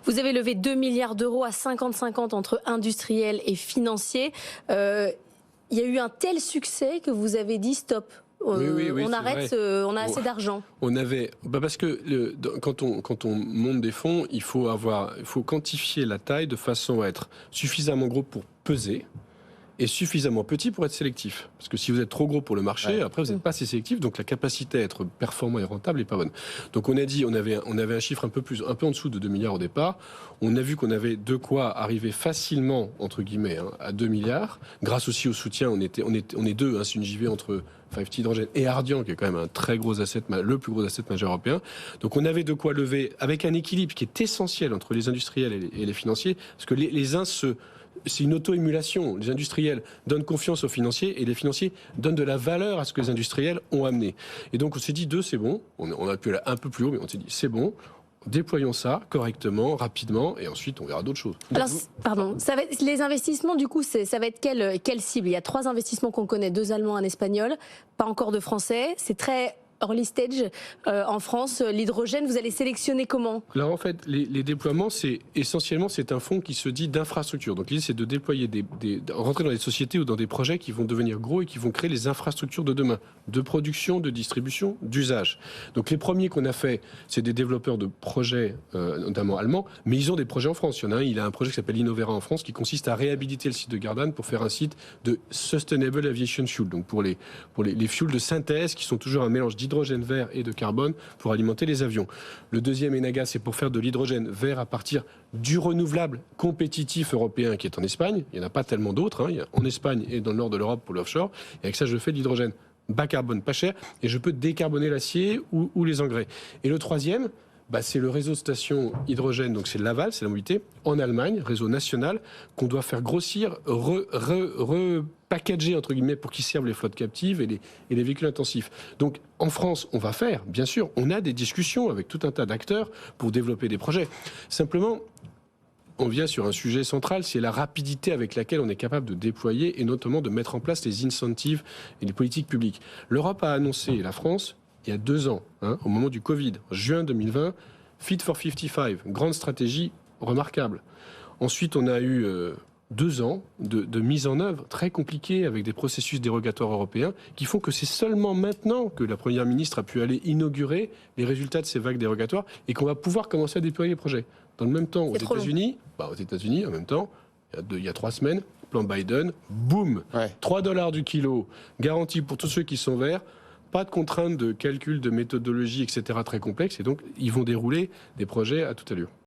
Vous avez levé 2 milliards d'euros à 50-50 entre industriels et financiers. Il y a eu un tel succès que vous avez dit stop. Oui, on arrête, on a assez d'argent. On avait, parce que quand on monte des fonds, il faut quantifier la taille de façon à être suffisamment gros pour peser et suffisamment petit pour être sélectif. Parce que si vous êtes trop gros pour le marché, après vous n'êtes pas assez sélectif, donc la capacité à être performant et rentable n'est pas bonne. Donc on a dit, on avait un chiffre un peu en dessous de 2 milliards au départ. On a vu qu'on avait de quoi arriver facilement, entre guillemets, à 2 milliards. Grâce aussi au soutien, on est deux, c'est une JV entre 5T Hydrogène et Ardian, qui est quand même un très gros asset, le plus gros asset majeur européen. Donc on avait de quoi lever avec un équilibre qui est essentiel entre les industriels et les financiers, parce que les uns c'est une auto-émulation. Les industriels donnent confiance aux financiers et les financiers donnent de la valeur à ce que les industriels ont amené. Et donc on s'est dit, c'est bon. On a pu aller un peu plus haut, mais on s'est dit, c'est bon. Déployons ça correctement, rapidement, et ensuite on verra d'autres choses. Alors, pardon, les investissements, du coup, ça va être quelle cible? Il y a 3 investissements qu'on connaît, 2 Allemands, 1 Espagnol, pas encore de Français. C'est très early stage en France. L'hydrogène, vous allez sélectionner comment? Alors en fait, les déploiements, c'est un fonds qui se dit d'infrastructure. Donc l'idée, c'est de déployer, rentrer dans des sociétés ou dans des projets qui vont devenir gros et qui vont créer les infrastructures de demain, de production, de distribution, d'usage. Donc les premiers qu'on a fait, c'est des développeurs de projets, notamment allemands, mais ils ont des projets en France. Il y en a il a un projet qui s'appelle Innovera en France, qui consiste à réhabiliter le site de Gardanne pour faire un site de Sustainable Aviation Fuel, donc pour les fuels de synthèse qui sont toujours un mélange d'hydrogène vert et de carbone pour alimenter les avions. Le deuxième Enaga, c'est pour faire de l'hydrogène vert à partir du renouvelable compétitif européen qui est en Espagne. Il n'y en a pas tellement d'autres. Il y a en Espagne et dans le nord de l'Europe pour l'offshore. Et avec ça, je fais de l'hydrogène bas carbone, pas cher, et je peux décarboner l'acier ou les engrais. Et le troisième, c'est le réseau de stations hydrogène, donc c'est Laval, c'est la mobilité, en Allemagne, réseau national, qu'on doit faire grossir, repackager, entre guillemets, pour qu'ils servent les flottes captives et les véhicules intensifs. Donc en France, on va faire, bien sûr, on a des discussions avec tout un tas d'acteurs pour développer des projets. Simplement, on vient sur un sujet central, c'est la rapidité avec laquelle on est capable de déployer et notamment de mettre en place les incentives et les politiques publiques. L'Europe a annoncé, et la France, il y a 2 ans, au moment du Covid, en juin 2020, Fit for 55, grande stratégie remarquable. Ensuite, on a eu 2 ans de mise en œuvre très compliquée avec des processus dérogatoires européens qui font que c'est seulement maintenant que la Première ministre a pu aller inaugurer les résultats de ces vagues dérogatoires et qu'on va pouvoir commencer à déployer les projets. Dans le même temps, aux États-Unis, en même temps, il y a 3 semaines, plan Biden, boum, $3 du kilo, garantie pour tous ceux qui sont verts. Pas de contraintes de calcul, de méthodologie, etc. très complexes. Et donc, ils vont dérouler des projets à toute allure.